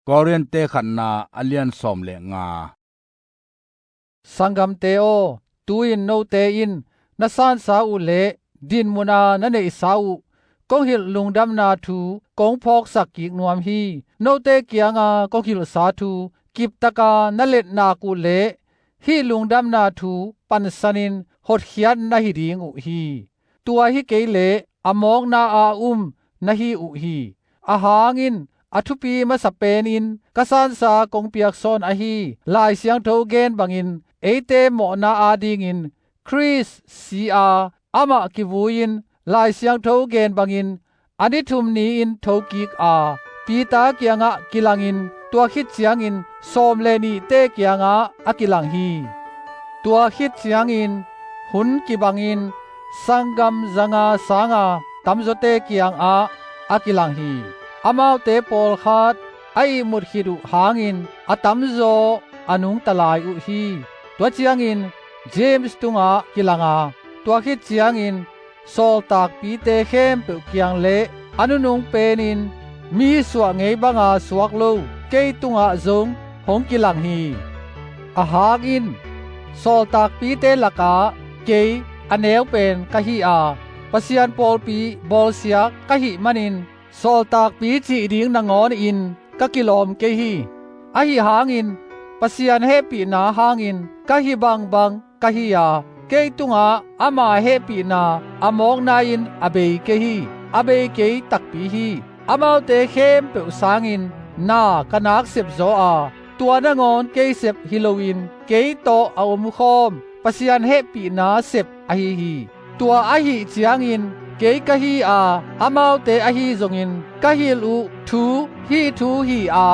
กอเรียนเตขันนาอเลียนสอมเลงาสังกัมเตโอตูอินโนเตอินนาซานซาอุเลดินมุนานันเนอิซาอุกงหิลลุงดัมนาทูกงพอกสักกิกนวมฮีโนเตเกียงากงหิลสาทูกิบตะกานัเลตนากุเลฮีลุงดัมนาทูปันสันินหดเขียนนาฮิดิงอุฮีตัวฮิเกเลอมองนาอานาฮิอุฮีอาหางินอทุปีมาสเปนินกษันสากงเปียกซอนอฮีลายเสียงโทเกนบังอินเอเตโมนาอาดิงินคริสซีอาอามากิวูยินลายเสียงโทเกนบังอินอนิทุมนีอินโทกิกอาปีตาเกียงะกิลังอินตัวคิดเสียงอินโซมเลนีเตเกียงะอากิลังฮีตัวคิดเสียงอินหุนกิบังอินสังกัมจังาสางาตัมโจเตเกียงอากิลังฮีอามาวเตปอลขาดไอมุดขิดุหางอินอตัมโจอนุงตลายอุฮีตัวเจียงอินเจมส์ตุงากิลังาตัวคิดเจียงอินโซลตากปีเตเข้มเปเกียงเลอนุนุงเปนินมีสวงไงบังอาสวกโลเกยตุงาจงหงกิลังฮีอาหากอินโซลตากปีเตลกาเกยอเนวเป็นกะฮีอาปะเซียนปอลปีบอลเสียกะฮีมันินโซลตากปีจีดิงนางอนอินกะกิลอมเกฮีอะฮีหางอินปะเซียนเฮปีนาหางอินกะฮีบังกะฮียาเกยตุงาอามาเฮปีนาอามองนาอินอเบเกฮีอเบเกยตักปีฮีอามาวเตเข้มเปอุสางอินนากะนักเสบโซอาตัวนางอนเกยเสบฮิโลวินเกยโตอาวมุคอมปะเซียนเฮปีนาเสบอะฮีตัวอะฮีเจียงอินเกยกะฮีอาอามาวเตอะฮีซงอินกะฮีลูทูฮีทูฮีอา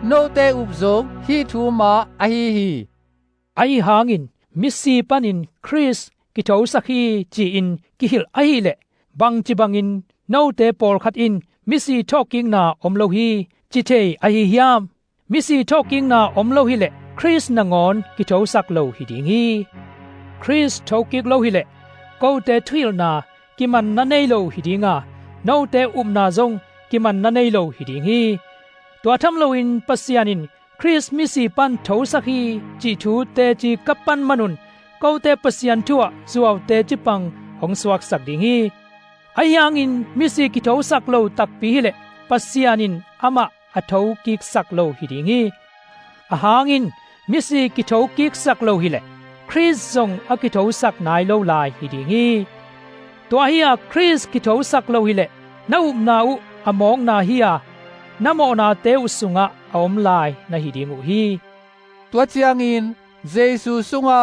โนเตอุบซงฮีทูมาอะฮีไอหางอินมิสีปันินคริสกิโตสักฮีจีอินกิฮิลอะฮีเลบังจิบังอินโนเตปอลขัดอินมิสีทอกิงนาอมโลฮีจิเทอะฮียามมิสีทอกิงนาอมโลฮีเลคริสนางอนกิโตสักโลฮิดิงฮีคริสทอกิกโลฮีเลโกเตทวิลนากิมันนันเนโลฮิดิงาโนเตอุมนาซงกิมันนันเนโลฮิดิงฮีตัวทำโลอินปัสยานินคริสมิสีปันโทสักฮีจิทูเตจิกัปปันมนุนเกาเตปัสยันทัวสัวเตจิปังหงสวักสักดิงฮีไอยังอินมิสีกิโทสักโลตักปีฮิเลปัสยันินอามาอัทโกิกสักโลฮิดิงฮีอาหางอินมิสีกิโทกิกสักโลฮิเลคริสซงอกิโทสักนายโลลายฮิดิงฮีตัวเฮียคริสกิโทสักโลฮิเลนาอุมนาอุอมองนาเฮียนโมนาเตอุสุงะอมลายนาฮิดิงอุฮีตัวเจียงอินเจซูสุงะ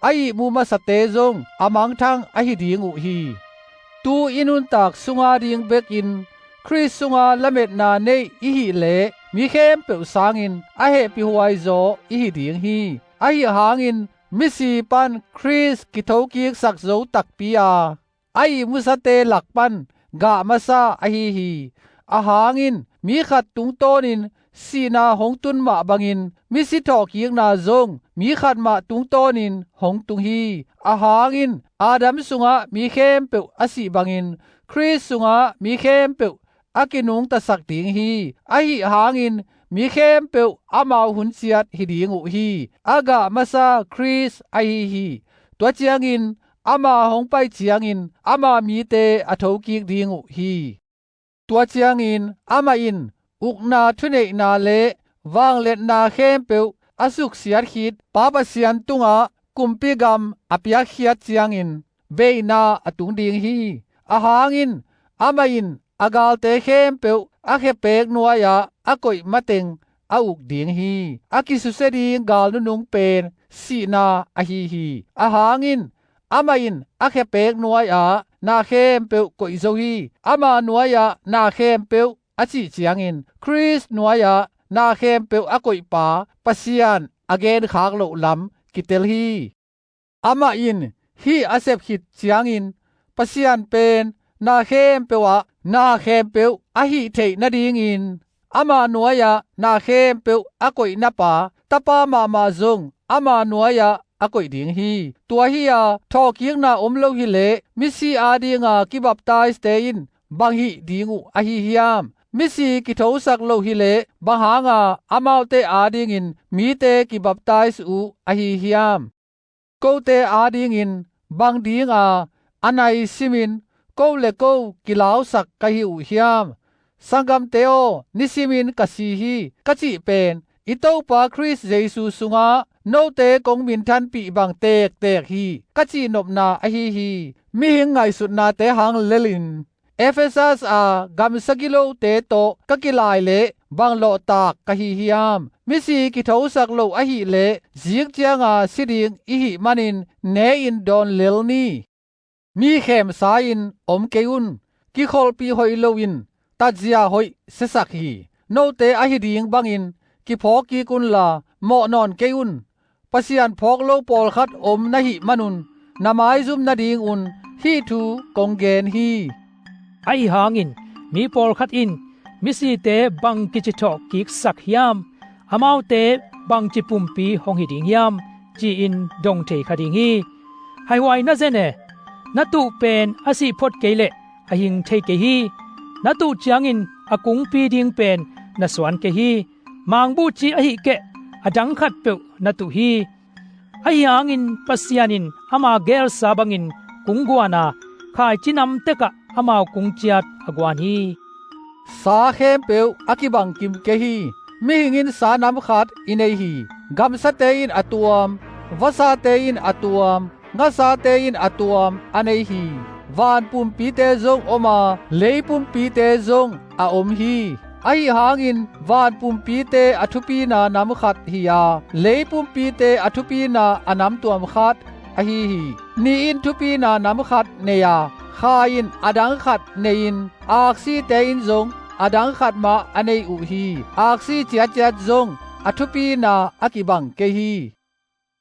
ไอมูมาสเตจงอามังทังอะฮิดิงอุฮีตูอินุนตักสุงาดิงเบกอินคริสสุงาละเม็ดนาเนอิฮิเลมีเข้มเปอุสางอินอะเฮปิฮวายโซอิฮิดิงฮีอะฮิหางอินมิสีปันคริสกิโทกิกสักโซตักปีอาไอมุสเตหลักปันกะมาซาอะฮีอาหางอินมีขัดตุงโตนินสีนาหงตุนมาบังอินมิสิทอกิกนาซงมีขัดมาตุงโตนินหงตุงฮีอาหางอินอาดัมสุงะมีเข้มเปออสิบังอินคริสสุงะมีเข้มเปออากินุงตะสักติงฮีอะฮิหางอินมีเข้มเปออามาหุนเสียดฮิดิงอุฮีอากะมาซาคริสอะฮีตัวเจียงอินอามาหงไปเจียงอินอามามีเตอะโทกิกดิงอุฮีตัวเจียงอินอามาอินอุกนาทุเนนาเลวางเล็ดนาเข้มเปออสุกเสียดขิดปาปะเสียนตุงะกุมปิกามอเปียเขียดเจียงอินเบนาอตุงดิงฮีอาหางอินอามาอินอากาลเตเข้มเปออะเขเปกนัวยาอะกอยมะเต็งอาอุกดิงฮีอากิสุเสดิงกาลนุงเป็นสีนาอะฮีอาหางอินอามาอินอะเขเปกนัวยานาเข้มเปอกอยโซฮีอามานัวยานาเข้มเปออะจิเจียงอินคริสนัวยานาเข้มเปออะกอยปาปะเซียนอเกนขากโลลำกิเตลฮีอามาอินฮีอาเซบขิดเจียงอินปะเซียนเป็นนาเข้มเปวะนาเข้มเปวอะฮิเทนาดิงอินอามานัวยานาเข้มเปวอะกอยนาปาตะปามาซงอามานัวยาอะกอยดิงฮีตัวฮียาทอกิงนาอมโลฮิเลมิซีอาดิงากิบับไตสเตอินบังฮีดิงอุอะฮิฮิยาม มิสีกิโทสักโลหิเลบหางาอามาวเตอาดิงินมีเตกิบับไตส์อูอหิฮิยามโกเตอาดิงินบังดิงอาอันไอซิมินโกเลโกกิลาวสักกะหิอุฮิยามสังกัมเตโอนิซิมินกะสีฮีกะจิเป็นอิโตปาคริสเยซูสุงาโนเตกงมินทันปีบังเตกเตกฮีกะจินบนาอหิฮีมิหิงไงสุดนาเตหังเลลินเอเฟซัสอากัมสกิโลเตโตกะกิลายเลบังโลตากกะหิฮิยามมิสีกิโทสักโลอหิเลจิกเจียงอาสิดิงอิหิมันินเนอินดอนเลลนีมีเข็มสาอินอมเกยุนกิคอลปีหอยโลวินตัดเจียหอยเสสักฮีโนเตอหิดิงบังอินกิพอกีกุนลาหมอนอนเกยุนปัสยันพอกโลปอลคัดอมนะหิมนุนนามายซุมนาดิงอุนฮีทูกงเกนฮีไอหางินมีปอลคัดอินมิสีเตบังกิจิทอกกิกสักยามอามาวเตบังจิปุมปีหงหิดิงยามจีอินดงเทคดิงฮีไฮไวนะเจเนนตุเป็นอสิพดเกเลอหิงเทเกฮีนตุจางอินอกุงปีดิงเป็นนสวนเกฮีมางบูจีอหิเกอดังขัดเปียวนตุฮีไอหางินปัสยานินอามาเกลซาบังอินกุงกวานาขายจินำเตกะอามาวกุงเจียดอากวานฮีสาเขมเปียวอากิบังกิมเกฮีมิหิงินสานำขาดอินเอฮีกัมสเตอินอตวมวาซาเตอินอตวมงาซาเตอินอตวมอันเอฮีวานปุมปีเตซงอมาเลปุมปีเตซงอาอมฮีไอหางินวานปุมปีเตอทุปีนานำขัดฮียาเลปุมปีเตอทุปีนาอนำตัวมขัดอหีฮีนีอินทุปีนานำขัดเนียคาอินอดังขัดเนอินอากซีเตอินซงอดังขัดมาอเนอุฮีอากซีเจียเจียซงอทุปีนาอากิบังเกฮี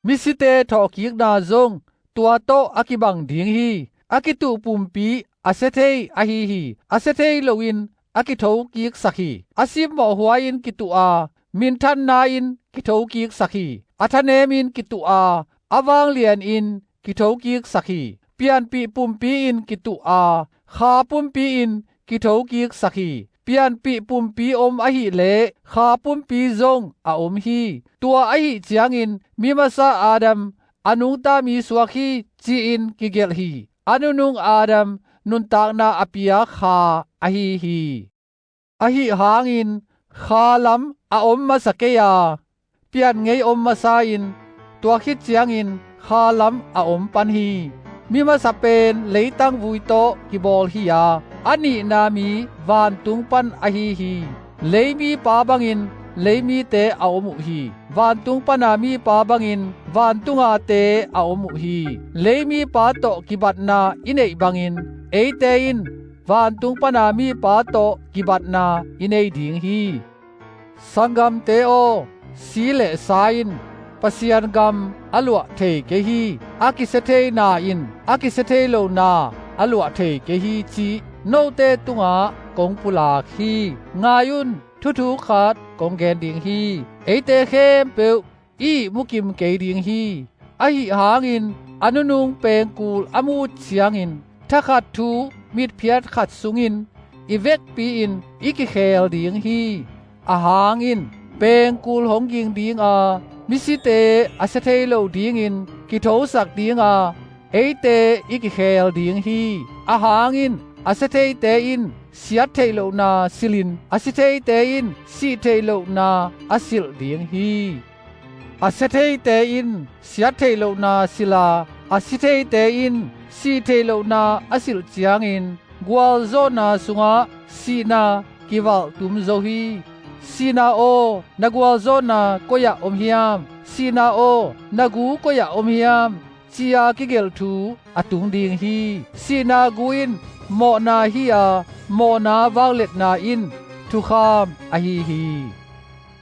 มิสิเตทอกิกนาซงตัวโตอากิบังดิงฮีอากิตุปุมปีอาเซเทอหีฮีอาเซเทโลวินอากิโทกิกสักฮีอาซิมบ่หัวอินกิตุอามินทันนาอินกิโทกิกสักฮีอาทะเนมินกิตุอาอาวางเลียนอินกิโทกิกสักฮีเปียนปีปุมปีอินกิตุอาคาปุมปีอินกิโทกิกสักฮีเปียนปีปุมปีอมอหิเลคาปุมปีซงอาอมฮีตัวอหิจางอินมีมาซาอาดัมอนุงตามีสวาคีจีอินกิเกลฮีอนุนุงอาดัมนุนตากนาอปิยาคาอหิฮีอหิหางอินคาลัมอาอมมาสเกยาเปียนไงอมมาซาอินตัวคิดจางอินคาลัมอาอมปันฮีมีมาสเปนเลยตั้งวุยโตกิบอลฮียาอันนี้นามีวานตุงปันอหิฮีเลยมีปาบังอินเลยมีเตอาอมุฮีวานตุงปนามีปาบังอินวานตุงอาเตอาอมุฮีเลยมีปาโตกิบัดนาอินเอบังอินเอเตอินวานตุงปนามีปาโตกิบัดนาอินเอดิงฮีสังกัมเตโอสีเลสาอินปัสยันกัมอลัวเทเกฮีอากิเซเทนาอินอากิเซเทโลนาอลัวเทเกฮีจีโนเตตุงากงปุลาคีงายุนทุๆขาดกงแกนดิงฮีเอเตเคมเปวอีมุกิมเกดิงฮีอหิหางินอนุนุงเปงกูลอมูเสียงอินถ้าขัดทูมิดเพียดขัดสุงอินอีเวกปีอินอีกิเคลดิงฮีอาหางอินเปงกูลหงยิงดิงอามิสิเตอาเซเทโลดิงอินกิโทสักดิงอาเอเตอีกิเคลดิงฮีอาหางอินอาเซเทเตอินเสียเทโลนาซิลินอาเซเทเตอินซีเทโลนาอาซิลดิงฮีอาเซเทเตอินเสียเทโลนาซิลาอาเซเทเตอินซีเทโลนาอาซิลจางอินกวาลโซนาสุงาซีนากิวัลตุมโซฮีซีนาโอนากวาลโซนาโกยะอมฮิยามซีนาโอนากูโกยะอมฮิยามจียากิเกลทูอตุงดิงฮีซีนากูอินโมนาฮีอาโมนาวางเล็ดนาอินทุคามอหิฮี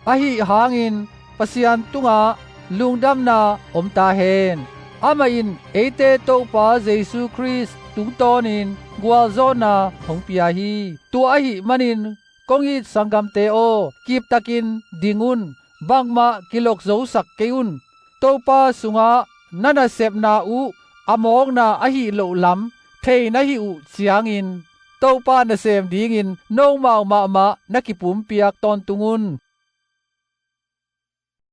อหิหางอินปัสยันตุงาลุงดำนาอมตาเฮนอามาอินเอเตโตปาเยซูคริสตุงตอนินกัวโซนาหงปียาฮีตัวอหิมันินกงอิสังกัมเตโอกีบตะกินดิงุนบังมากิลกโซสักเกยุนโตปาสุงานันเซบนาอูอมองนาอหิโลลัมเทนะหิอุเจียงอิน โตปานะเสมดีงินโนมาวมามานักกิปุมเปียกตอนตุงุน